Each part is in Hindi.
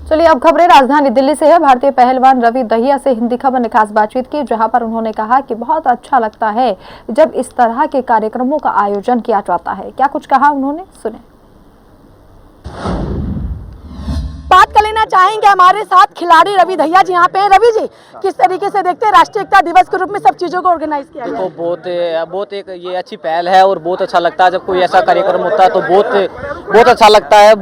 चलिए अब खबरें राजधानी दिल्ली से है। भारतीय पहलवान रवि दहिया से हिंदी खबर ने खास बातचीत की, जहां पर उन्होंने कहा कि बहुत अच्छा लगता है जब इस तरह के कार्यक्रमों का आयोजन किया जाता है। क्या कुछ कहा उन्होंने, सुने। बात कर लेना चाहेंगे हमारे साथ खिलाड़ी रवि दहिया जी यहाँ पे हैं। रवि जी, किस तरीके से देखते हैं राष्ट्रीय एकता दिवस के रूप में सब चीजों को ऑर्गेनाइज किया गया है? बहुत एक ये अच्छी पहल है और बहुत अच्छा लगता है जब कोई ऐसा कार्यक्रम होता है तो बहुत अच्छा लगता है।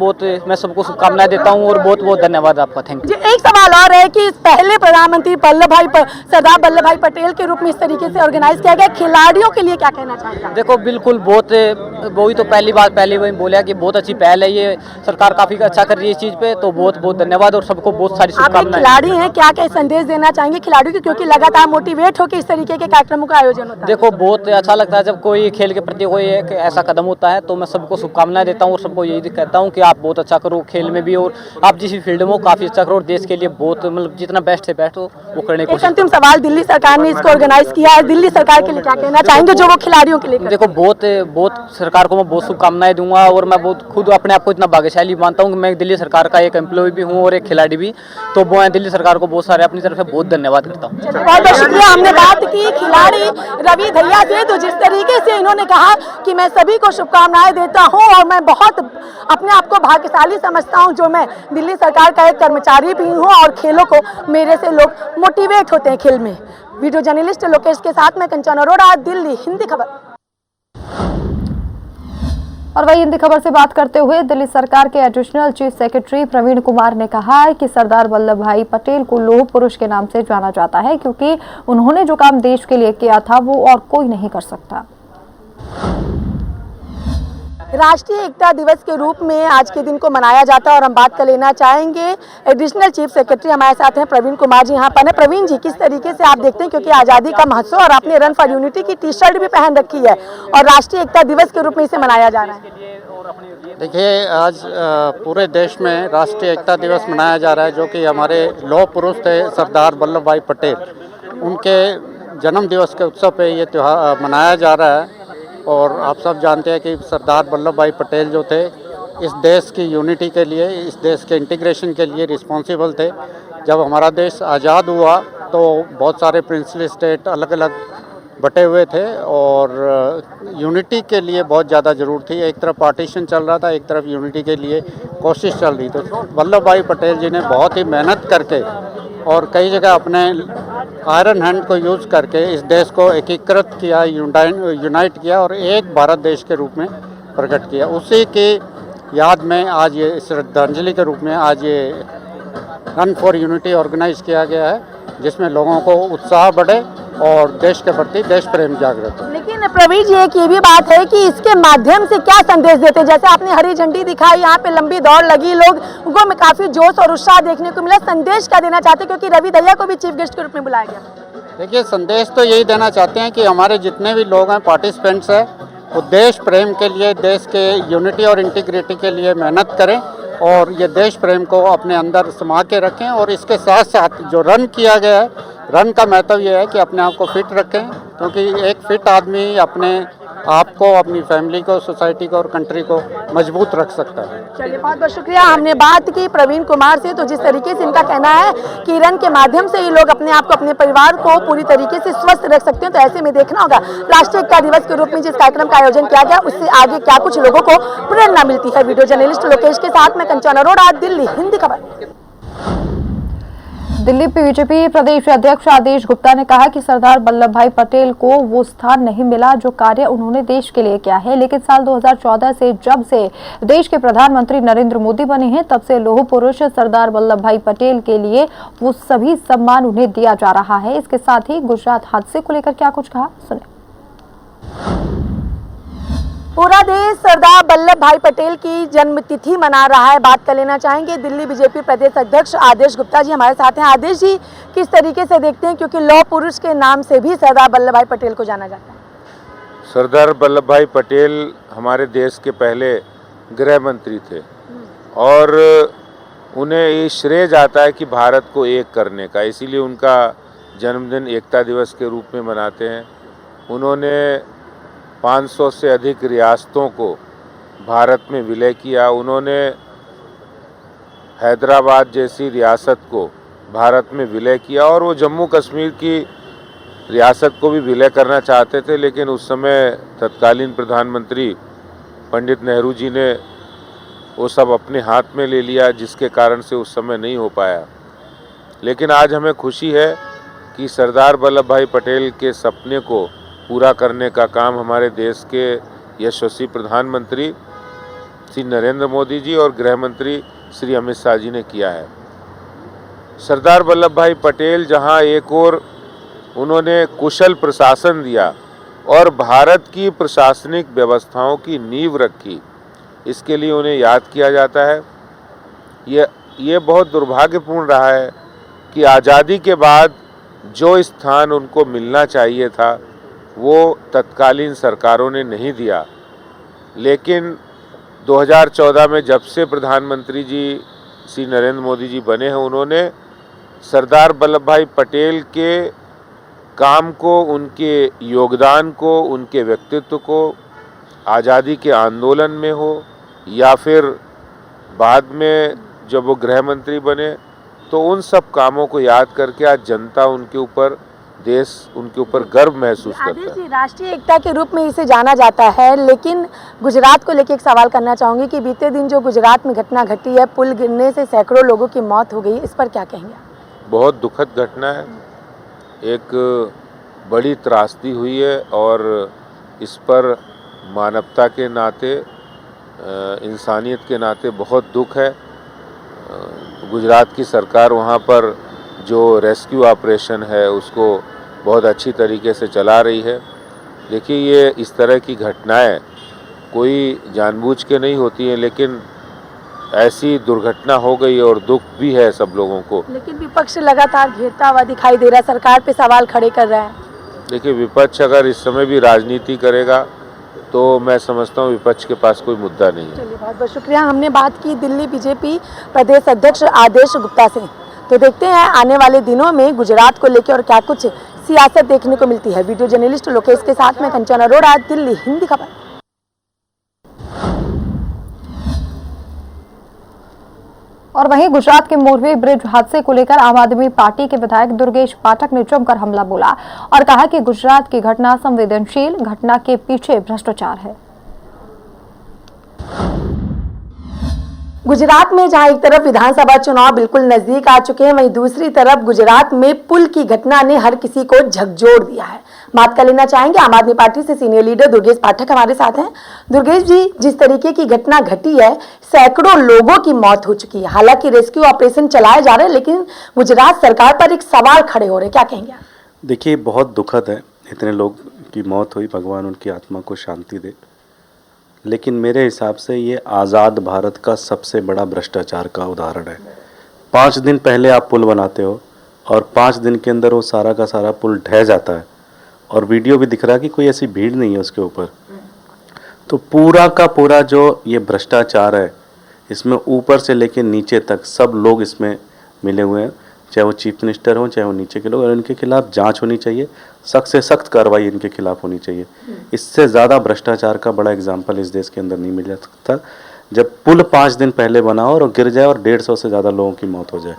मैं सबको शुभकामनाएं देता हूँ और बहुत बहुत धन्यवाद आपका, थैंक यू। एक सवाल और है कि पहले प्रधानमंत्री सरदार वल्लभ भाई पटेल के रूप में इस तरीके से ऑर्गेनाइज किया गया, खिलाड़ियों के लिए क्या कहना चाहेंगे? देखो बिल्कुल वही तो पहले वही बोला कि बहुत अच्छी पहल है, ये सरकार काफी अच्छा कर रही है इस चीज पे, तो बहुत बहुत धन्यवाद और सबको बहुत सारी शुभकामनाएं। खिलाड़ी हैं, क्या क्या संदेश देना चाहेंगे खिलाड़ियों को, क्योंकि लगातार मोटिवेट होकर इस तरीके के कार्यक्रमों का आयोजन होता है? देखो बहुत अच्छा लगता है जब कोई खेल के प्रति कोई एक ऐसा कदम होता है, तो मैं सबको शुभकामनाएं देता हूँ और सबको यही कहता हूँ कि आप बहुत अच्छा करो खेल में भी, और आप जिस फील्ड में हो काफी अच्छा करो और देश के लिए बहुत मतलब जितना बेस्ट से बेस्ट हो वो करने की कोशिश। अंतिम सवाल, दिल्ली सरकार ने इसको ऑर्गेनाइज किया है, दिल्ली सरकार के लिए क्या कहना चाहेंगे जो वो खिलाड़ियों के लिए? देखो बहुत सरकार को मैं बहुत शुभकामनाएं दूंगा और मैं बहुत खुद अपने आप को इतना भाग्यशाली मानता हूँ कि मैं दिल्ली सरकार का एक एम्प्लॉय भी हूँ और एक खिलाड़ी भी, तो मैं दिल्ली सरकार को बहुत सारे अपनी तरफ से बहुत धन्यवाद करता हूँ। बहुत बहुत शुक्रिया। हमने बात की खिलाड़ी रवि दहिया से, तो जिस तरीके से इन्होंने कहा कि मैं सभी को शुभकामनाएं देता हूं और मैं बहुत अपने आप को भाग्यशाली समझता हूं जो मैं दिल्ली सरकार का एक कर्मचारी भी हूं और खेलों को मेरे से लोग मोटिवेट होते हैं खेल में। वीडियो जर्नलिस्ट लोकेश के साथ मैं कंचन अरोड़ा, दिल्ली हिंदी खबर। और वही हिंदी खबर से बात करते हुए दिल्ली सरकार के additional chief secretary Praveen Kumar ने कहा है कि सरदार वल्लभ भाई पटेल को लौह पुरुष के नाम से जाना जाता है, क्योंकि उन्होंने जो काम देश के लिए किया था वो और कोई नहीं कर सकता। राष्ट्रीय एकता दिवस के रूप में आज के दिन को मनाया जाता है और हम बात कर लेना चाहेंगे एडिशनल चीफ सेक्रेटरी हमारे साथ हैं प्रवीण कुमार जी यहाँ पर हैं। प्रवीण जी, किस तरीके से आप देखते हैं, क्योंकि आज़ादी का महोत्सव और आपने रन फॉर यूनिटी की टी शर्ट भी पहन रखी है और राष्ट्रीय एकता दिवस के रूप में इसे मनाया जा रहा है? देखिए, आज पूरे देश में राष्ट्रीय एकता दिवस मनाया जा रहा है, जो कि हमारे लौह पुरुष थे सरदार वल्लभ भाई पटेल, उनके जन्म दिवस के उत्सव पे ये त्यौहार मनाया जा रहा है। और आप सब जानते हैं कि सरदार वल्लभ भाई पटेल जो थे इस देश की यूनिटी के लिए, इस देश के इंटीग्रेशन के लिए रिस्पॉन्सिबल थे। जब हमारा देश आज़ाद हुआ तो बहुत सारे प्रिंसली स्टेट अलग अलग बटे हुए थे और यूनिटी के लिए बहुत ज़्यादा ज़रूरत थी। एक तरफ पार्टीशन चल रहा था, एक तरफ यूनिटी के लिए कोशिश चल रही थी। वल्लभ भाई पटेल जी ने बहुत ही मेहनत करके और कई जगह अपने आयरन हैंड को यूज़ करके इस देश को एकीकृत किया, यूनाइट किया और एक भारत देश के रूप में प्रकट किया। उसी की याद में आज ये श्रद्धांजलि के रूप में आज ये रन फॉर यूनिटी ऑर्गेनाइज किया गया है, जिसमें लोगों को उत्साह बढ़े और देश के प्रति देश प्रेम जागृत हो। लेकिन प्रवीण जी, एक ये भी बात है कि इसके माध्यम से क्या संदेश देते हैं? जैसे आपने हरी झंडी दिखाई, यहाँ पे लंबी दौड़ लगी, लोगों में काफी जोश और उत्साह देखने को मिला, संदेश क्या देना चाहते हैं, क्योंकि रवि दहिया को भी चीफ गेस्ट के रूप में बुलाया गया? देखिए, संदेश तो यही देना चाहते हैं कि हमारे जितने भी लोग हैं, पार्टिसिपेंट्स हैं, वो देश प्रेम के लिए, देश के यूनिटी और इंटीग्रिटी के लिए मेहनत करें और ये देश प्रेम को अपने अंदर समा के रखें। और इसके साथ साथ जो रन किया गया है, रन का महत्व ये है कि अपने आप को फिट रखें, क्योंकि एक फिट आदमी अपने आप को, अपनी फैमिली को, सोसाइटी को और कंट्री को मजबूत रख सकता है। चलिए, बहुत बहुत शुक्रिया। हमने बात की प्रवीण कुमार से, तो जिस तरीके से इनका कहना है कि रन के माध्यम से ही लोग अपने आप को, अपने परिवार को पूरी तरीके से स्वस्थ रख सकते हैं, तो ऐसे में देखना होगा राष्ट्रीय एकता दिवस के रूप में जिस कार्यक्रम का आयोजन किया गया उससे आगे क्या कुछ लोगों को प्रेरणा मिलती है। वीडियो जर्नलिस्ट लोकेश के साथ मैं कंचन अरोड़ा, दिल्ली हिंदी खबर। दिल्ली बीजेपी प्रदेश अध्यक्ष आदेश गुप्ता ने कहा कि सरदार वल्लभ भाई पटेल को वो स्थान नहीं मिला जो कार्य उन्होंने देश के लिए किया है, लेकिन साल 2014 से जब से देश के प्रधानमंत्री नरेंद्र मोदी बने हैं तब से लौह पुरुष सरदार वल्लभ भाई पटेल के लिए वो सभी सम्मान उन्हें दिया जा रहा है। इसके साथ ही गुजरात हादसे को लेकर क्या कुछ कहा, सुने। पूरा देश सरदार वल्लभ भाई पटेल की जन्मतिथि मना रहा है। बात कर लेना चाहेंगे दिल्ली बीजेपी प्रदेश अध्यक्ष आदेश गुप्ता जी हमारे साथ हैं। आदेश जी, किस तरीके से देखते हैं, क्योंकि लौह पुरुष के नाम से भी सरदार वल्लभ भाई पटेल को जाना जाता है? सरदार वल्लभ भाई पटेल हमारे देश के पहले गृह मंत्री थे और उन्हें ये श्रेय जाता है कि भारत को एक करने का, इसीलिए उनका जन्मदिन एकता दिवस के रूप में मनाते हैं। उन्होंने 500 से अधिक रियासतों को भारत में विलय किया। उन्होंने हैदराबाद जैसी रियासत को भारत में विलय किया और वो जम्मू कश्मीर की रियासत को भी विलय करना चाहते थे, लेकिन उस समय तत्कालीन प्रधानमंत्री पंडित नेहरू जी ने वो सब अपने हाथ में ले लिया, जिसके कारण से उस समय नहीं हो पाया। लेकिन आज हमें खुशी है कि सरदार वल्लभ भाई पटेल के सपने को पूरा करने का काम हमारे देश के यशस्वी प्रधानमंत्री श्री नरेंद्र मोदी जी और गृह मंत्री श्री अमित शाह जी ने किया है। सरदार वल्लभ भाई पटेल जहां एक ओर उन्होंने कुशल प्रशासन दिया और भारत की प्रशासनिक व्यवस्थाओं की नींव रखी, इसके लिए उन्हें याद किया जाता है। ये बहुत दुर्भाग्यपूर्ण रहा है कि आज़ादी के बाद जो स्थान उनको मिलना चाहिए था वो तत्कालीन सरकारों ने नहीं दिया। लेकिन 2014 में जब से प्रधानमंत्री जी श्री नरेंद्र मोदी जी बने हैं, उन्होंने सरदार वल्लभ भाई पटेल के काम को, उनके योगदान को, उनके व्यक्तित्व को आज़ादी के आंदोलन में हो या फिर बाद में जब वो गृह मंत्री बने, तो उन सब कामों को याद करके आज जनता उनके ऊपर, देश उनके ऊपर गर्व महसूस करता है। आदेश जी, राष्ट्रीय एकता के रूप में इसे जाना जाता है, लेकिन गुजरात को लेकर एक सवाल करना चाहूँगी कि बीते दिन जो गुजरात में घटना घटी है, पुल गिरने से सैकड़ों लोगों की मौत हो गई, इस पर क्या कहेंगे? बहुत दुखद घटना है, एक बड़ी त्रासदी हुई है और इस पर मानवता के नाते, इंसानियत के नाते बहुत दुख है। गुजरात की सरकार वहाँ पर जो रेस्क्यू ऑपरेशन है उसको बहुत अच्छी तरीके से चला रही है। देखिए, ये इस तरह की घटनाएं कोई जानबूझ के नहीं होती हैं, लेकिन ऐसी दुर्घटना हो गई और दुख भी है सब लोगों को। लेकिन विपक्ष लगातार घेरता हुआ दिखाई दे रहा है, सरकार पे सवाल खड़े कर रहा है। देखिए, विपक्ष अगर इस समय भी राजनीति करेगा तो मैं समझता हूँ विपक्ष के पास कोई मुद्दा नहीं है। चलिए, बहुत बहुत शुक्रिया। हमने बात की दिल्ली बीजेपी प्रदेश अध्यक्ष आदेश गुप्ता से। तो देखते हैं आने वाले दिनों में गुजरात को लेकर और क्या कुछ सियासत देखने को मिलती है। वीडियो जर्नलिस्ट लोकेश के साथ में कंचन अरोड़ा, दिल्ली हिंदी खबर। और वहीं गुजरात के मोरबी ब्रिज हादसे को लेकर आम आदमी पार्टी के विधायक दुर्गेश पाठक ने जमकर हमला बोला और कहा कि गुजरात की घटना संवेदनशील, घटना के पीछे भ्रष्टाचार है। गुजरात में जहां एक तरफ विधानसभा चुनाव बिल्कुल नजदीक आ चुके हैं, वहीं दूसरी तरफ गुजरात में पुल की घटना ने हर किसी को झकझोर दिया है। बात कर लेना चाहेंगे आम आदमी पार्टी से सीनियर लीडर दुर्गेश पाठक हमारे साथ हैं। दुर्गेश जी, जिस तरीके की घटना घटी है, सैकड़ों लोगों की मौत हो चुकी है, हालांकि रेस्क्यू ऑपरेशन चलाए जा रहे हैं, लेकिन गुजरात सरकार पर एक सवाल खड़े हो रहे हैं, क्या कहेंगे? देखिए, बहुत दुखद है, इतने लोग की मौत हुई, भगवान उनकी आत्मा को शांति दे। लेकिन मेरे हिसाब से ये आज़ाद भारत का सबसे बड़ा भ्रष्टाचार का उदाहरण है। 5 दिन पहले आप पुल बनाते हो और 5 दिन के अंदर वो सारा का सारा पुल ढह जाता है और वीडियो भी दिख रहा है कि कोई ऐसी भीड़ नहीं है उसके ऊपर। तो पूरा का पूरा जो ये भ्रष्टाचार है, इसमें ऊपर से लेकर नीचे तक सब लोग इसमें मिले हुए हैं, चाहे वो चीफ मिनिस्टर हो, चाहे वो नीचे के लोग, और इनके खिलाफ जांच होनी चाहिए, सख्त से सख्त कार्रवाई इनके खिलाफ होनी चाहिए। इससे ज़्यादा भ्रष्टाचार का बड़ा एग्जाम्पल इस देश के अंदर नहीं मिल सकता, जब पुल 5 दिन पहले बना हो और गिर जाए और 150 से ज़्यादा लोगों की मौत हो जाए।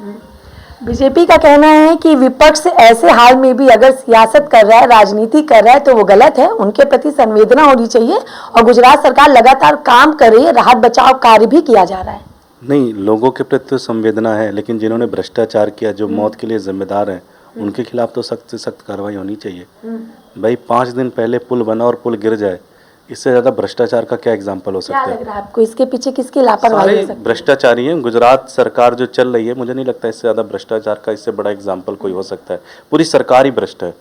बीजेपी का कहना है कि विपक्ष ऐसे हाल में भी अगर सियासत कर रहा है, राजनीति कर रहा है, तो वो गलत है, उनके प्रति संवेदना होनी चाहिए और गुजरात सरकार लगातार काम कर रही है, राहत बचाव कार्य भी किया जा रहा है। नहीं, लोगों के प्रति तो संवेदना है, लेकिन जिन्होंने भ्रष्टाचार किया, जो मौत के लिए जिम्मेदार हैं, उनके खिलाफ तो सख्त से सख्त कार्रवाई होनी चाहिए। भाई 5 दिन पहले पुल बना और पुल गिर जाए, इससे ज़्यादा भ्रष्टाचार का क्या एग्जाम्पल हो सकता क्या है? लग रहा है आपको, इसके पीछे किसकी लापरवाही हो सकती है? भ्रष्टाचारी हैं। गुजरात सरकार जो चल रही है, मुझे नहीं लगता इससे ज़्यादा भ्रष्टाचार का इससे बड़ा एग्जाम्पल कोई हो सकता है। पूरी सरकार ही भ्रष्ट है,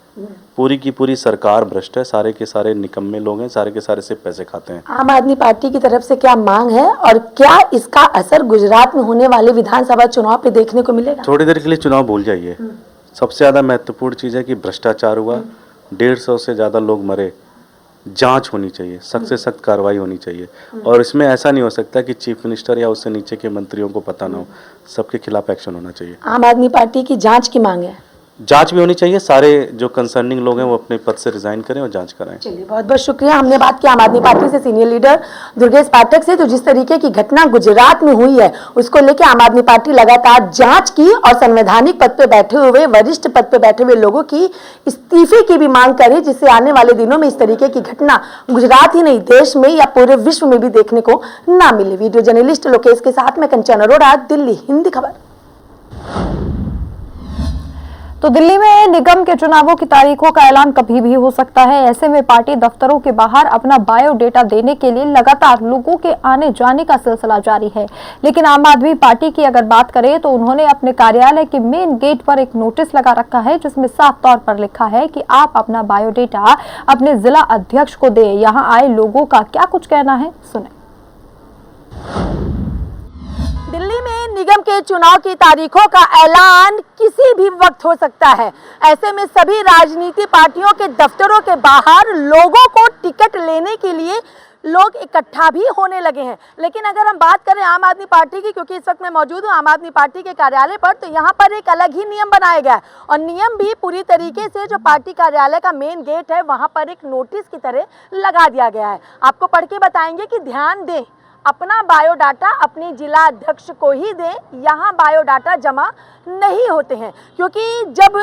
पूरी की पूरी सरकार भ्रष्ट है, सारे के सारे निकम्मे लोग हैं, सारे के सारे से पैसे खाते हैं। आम आदमी पार्टी की तरफ से क्या मांग है और क्या इसका असर गुजरात में होने वाले विधानसभा चुनाव पे देखने को मिलेगा? थोड़ी देर के लिए चुनाव भूल जाइए। सबसे ज़्यादा महत्वपूर्ण चीज़ है कि भ्रष्टाचार हुआ, 150 से ज़्यादा लोग मरे, जांच होनी चाहिए, सख्त से सख्त कार्रवाई होनी चाहिए। और इसमें ऐसा नहीं हो सकता कि चीफ मिनिस्टर या उससे नीचे के मंत्रियों को पता ना हो, सबके खिलाफ एक्शन होना चाहिए। आम आदमी पार्टी की जांच की मांग है। जांच भी होनी चाहिए, सारे जो कंसर्निंग लोग हैं वो अपने पद से रिजाइन करें और जांच कराएं। चलिए, बहुत बहुत शुक्रिया। हमने बात की आम आदमी पार्टी से सीनियर लीडर दुर्गेश पाठक से। तो जिस तरीके की घटना गुजरात में हुई है उसको लेकर आम आदमी पार्टी लगातार जांच की और संवैधानिक पद पे बैठे हुए, वरिष्ठ पद पे बैठे हुए लोगों की इस्तीफे की भी मांग करे, जिससे आने वाले दिनों में इस तरीके की घटना गुजरात ही नहीं देश में या पूरे विश्व में भी देखने को ना मिले। वीडियो जर्नलिस्ट लोकेश के साथ में कंचन अरोड़ा, दिल्ली, हिंदी खबर। तो दिल्ली में निगम के चुनावों की तारीखों का ऐलान कभी भी हो सकता है। ऐसे में पार्टी दफ्तरों के बाहर अपना बायोडेटा देने के लिए लगातार लोगों के आने जाने का सिलसिला जारी है। लेकिन आम आदमी पार्टी की अगर बात करें तो उन्होंने अपने कार्यालय के मेन गेट पर एक नोटिस लगा रखा है, जिसमें साफ तौर पर लिखा है कि आप अपना बायोडेटा अपने जिला अध्यक्ष को दें। यहाँ आए लोगों का क्या कुछ कहना है, सुने। दिल्ली में निगम के चुनाव की तारीखों का ऐलान किसी भी वक्त हो सकता है। ऐसे में सभी राजनीतिक पार्टियों के दफ्तरों के बाहर लोगों को टिकट लेने के लिए लोग इकट्ठा भी होने लगे हैं। लेकिन अगर हम बात करें आम आदमी पार्टी की, क्योंकि इस वक्त मैं मौजूद हूँ आम आदमी पार्टी के कार्यालय पर, तो यहाँ पर एक अलग ही नियम बनाया गया है और नियम भी पूरी तरीके से जो पार्टी कार्यालय का मेन गेट है वहाँ पर एक नोटिस की तरह लगा दिया गया है। आपको पढ़ के बताएंगे कि ध्यान दें, अपना बायोडाटा अपने जिला अध्यक्ष को ही दें। यहाँ बायोडाटा जमा नहीं होते हैं, क्योंकि जब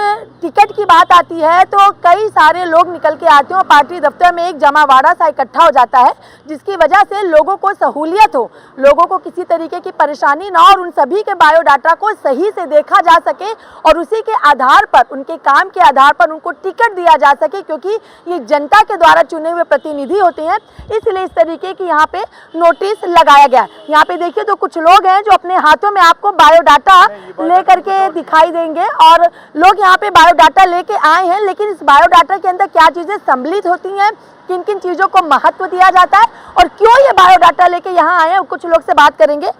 टिकट की बात आती है तो कई सारे लोग निकल के आते हैं और पार्टी दफ्तर में एक जमावाड़ा सा इकट्ठा हो जाता है, जिसकी वजह से लोगों को सहूलियत हो, लोगों को किसी तरीके की परेशानी ना और उन सभी के बायोडाटा को सही से देखा जा सके और उसी के आधार पर, उनके काम के आधार पर उनको टिकट दिया जा सके, क्योंकि ये जनता के द्वारा चुने हुए प्रतिनिधि होते हैं। इसलिए इस तरीके की यहाँ पे नोटिस लगाया गया। यहाँ पे देखिए तो कुछ लोग हैं जो अपने हाथों में आपको बायोडाटा लेकर के दिखाई देंगे और लोग यहाँ पे बायोडाटा लेके आए हैं। लेकिन इस बायोडाटा के अंदर क्या चीजें सम्मिलित होती हैं, किन किन चीजों को महत्व दिया जाता है और क्यों ये बायोडाटा लेके यहाँ आए हैं, कुछ लोग से बात करेंगे।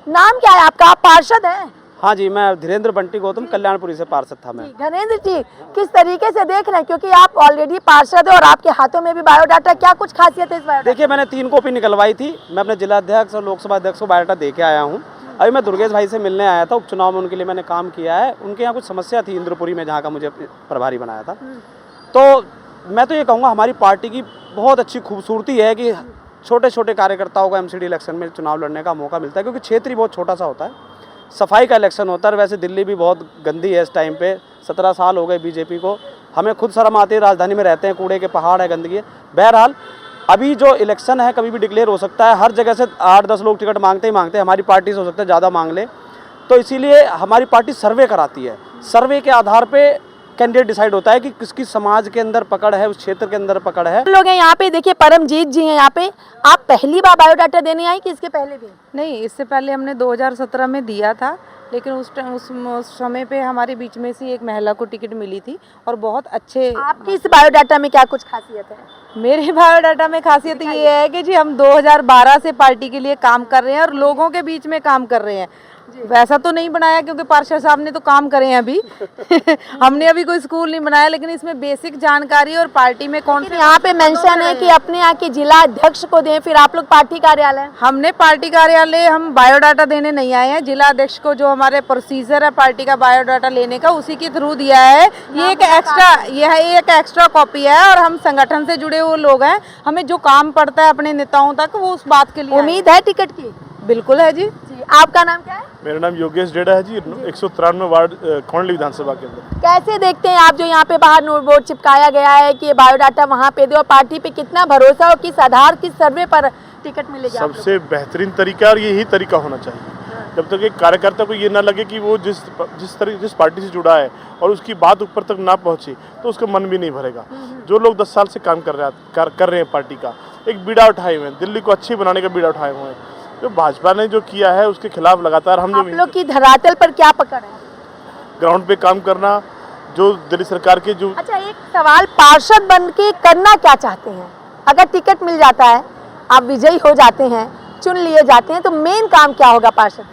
नाम क्या है आपका? आप पार्षद हैं? हाँ जी, मैं धीरेन्द्र बंटी गौतम कल्याणपुरी से पार्षद था मैं। धीरेन्द्र जी, किस तरीके से देख रहे हैं, क्योंकि आप ऑलरेडी पार्षद है और आपके हाथों में भी बायोडाटा, क्या कुछ खासियत है इस बायोडाटा? देखिए, मैंने 3 कॉपी निकलवाई थी। मैं अपने जिला अध्यक्ष और लोकसभा अध्यक्ष को बायोडाटा दे के आया हूँ। अभी मैं दुर्गेश भाई से मिलने आया था, उपचुनाव में उनके लिए मैंने काम किया है। उनके यहाँ कुछ समस्या थी इंद्रपुरी में, जहाँ का मुझे प्रभारी बनाया था। तो मैं तो ये कहूँगा हमारी पार्टी की बहुत अच्छी खूबसूरती है कि छोटे छोटे कार्यकर्ताओं को एमसीडी इलेक्शन में चुनाव लड़ने का मौका मिलता है, क्योंकि क्षेत्र ही बहुत छोटा सा होता है। सफाई का इलेक्शन होता है। वैसे दिल्ली भी बहुत गंदी है इस टाइम पे। 17 साल हो गए बीजेपी को, हमें खुद शर्म आती है, राजधानी में रहते हैं, कूड़े के पहाड़ है, गंदगी है। बहरहाल अभी जो इलेक्शन है कभी भी डिक्लेयर हो सकता है। हर जगह से 8-10 लोग टिकट मांगते ही मांगते हैं। हमारी पार्टी से हो सकता है ज़्यादा मांग ले, तो इसीलिए हमारी पार्टी सर्वे कराती है। सर्वे के आधार पर कैंडिडेट डिसाइड होता है कि किसकी समाज के अंदर पकड़ है, उस क्षेत्र के अंदर पकड़ है। लोग हैं यहाँ पे, देखिए परमजीत जी हैं यहाँ पे। आप पहली बार बायोडाटा देने आई कि इसके पहले भी? नहीं, इससे पहले हमने 2017 में दिया था, लेकिन उस समय पे हमारे बीच में से एक महिला को टिकट मिली थी और बहुत अच्छे। आपकी इस बायोडाटा में क्या कुछ खासियत है? मेरे बायोडाटा में खासियत ये है कि जी हम 2012 से पार्टी के लिए काम कर रहे हैं और लोगों के बीच में काम कर रहे हैं। वैसा तो नहीं बनाया क्योंकि पार्षद साहब ने तो काम करे हैं अभी हमने अभी कोई स्कूल नहीं बनाया, लेकिन इसमें बेसिक जानकारी और पार्टी में कौन से यहाँ पे मेंशन है कि अपने यहाँ के जिला अध्यक्ष को दें, फिर आप लोग पार्टी कार्यालय? हमने पार्टी कार्यालय, हम बायोडाटा देने नहीं आए हैं। जिला अध्यक्ष को जो हमारे प्रोसीजर है पार्टी का बायोडाटा लेने का, उसी के थ्रू दिया है। ये एक एक्स्ट्रा कॉपी है और हम संगठन से जुड़े हुए लोग हैं, हमें जो काम पड़ता है अपने नेताओं तक वो उस बात के लिए। उम्मीद है टिकट की? बिल्कुल है जी। आपका नाम क्या है? मेरा नाम योगेश डेडा है जी, 193 वार्ड खोंडली विधानसभा के अंदर। कैसे देखते हैं आप जो यहाँ पे बाहर नोट बोर्ड चिपकाया गया है कि ये बायोडाटा वहाँ पे दो, और पार्टी पे कितना भरोसा और किस आधार, किस सर्वे पर टिकट मिलेगा? सबसे बेहतरीन तरीका और यही तरीका होना चाहिए। जब तक एक कार्यकर्ता को ये ना लगे कि वो जिस पार्टी से जुड़ा है और उसकी बात ऊपर तक ना पहुँची, तो उसका मन भी नहीं भरेगा। जो लोग 10 साल से काम कर रहे हैं पार्टी का, एक बीड़ा उठाए हुए हैं, दिल्ली को अच्छी बनाने का बीड़ा उठाए हुए हैं। जो भाजपा ने जो किया है उसके खिलाफ लगातार हम आप लोग की धरातल पर क्या पकड़ है? ग्राउंड पे काम करना, जो दिल्ली सरकार के जो। अच्छा, एक सवाल, पार्षद बन के करना क्या चाहते हैं? अगर टिकट मिल जाता है, आप विजयी हो जाते हैं, चुन लिए जाते हैं, तो मेन काम क्या होगा पार्षद?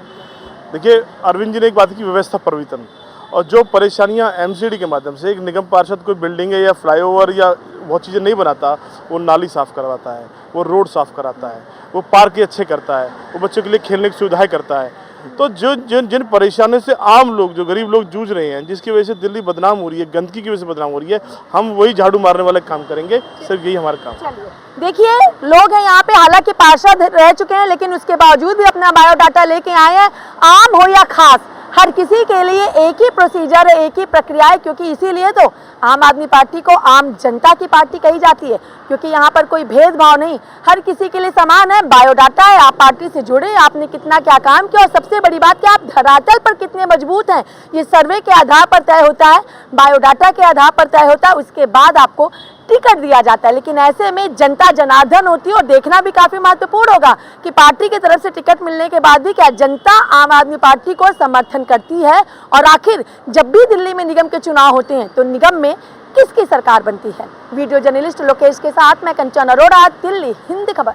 देखिए, अरविंद जी ने एक बात की, व्यवस्था परिवर्तन, और जो परेशानियां एमसीडी के माध्यम से एक निगम पार्षद कोई बिल्डिंग है या फ्लाईओवर या बहुत चीज़ें नहीं बनाता, वो नाली साफ़ करवाता है, वो रोड साफ़ कराता है, वो पार्क अच्छे करता है, वो बच्चों के लिए खेलने की सुविधाएं करता है। तो जिन परेशानियों से आम लोग, जो गरीब लोग जूझ रहे हैं, जिसकी वजह से दिल्ली बदनाम हो रही है, गंदगी की वजह से बदनाम हो रही है, हम वही झाड़ू मारने वाले काम करेंगे। सिर्फ यही हमारा काम है। देखिए, लोग हैं यहाँ पे, हालांकि पार्षद रह चुके हैं, लेकिन उसके बावजूद भी अपना बायोडाटा लेके आए हैं। आम हो या खास, हर किसी के लिए एक ही प्रोसीजर है, एक ही प्रक्रिया है, क्योंकि इसीलिए तो आम आदमी पार्टी को आम जनता की पार्टी कही जाती है, क्योंकि यहाँ पर कोई भेदभाव नहीं, हर किसी के लिए समान है। बायोडाटा है, आप पार्टी से जुड़े, आपने कितना क्या काम किया, और सबसे बड़ी बात कि आप धरातल पर कितने मजबूत हैं, ये सर्वे के आधार पर तय होता है, बायोडाटा के आधार पर तय होता है, उसके बाद आपको टिकट दिया जाता है। लेकिन ऐसे में जनता जनार्दन होती है, और देखना भी काफी महत्वपूर्ण होगा कि पार्टी की तरफ से टिकट मिलने के बाद भी क्या जनता आम आदमी पार्टी को समर्थन करती है, और आखिर जब भी दिल्ली में निगम के चुनाव होते हैं तो निगम में किसकी सरकार बनती है। वीडियो जर्नलिस्ट लोकेश के साथ मैं कंचन अरोड़ा, दिल्ली हिंद खबर।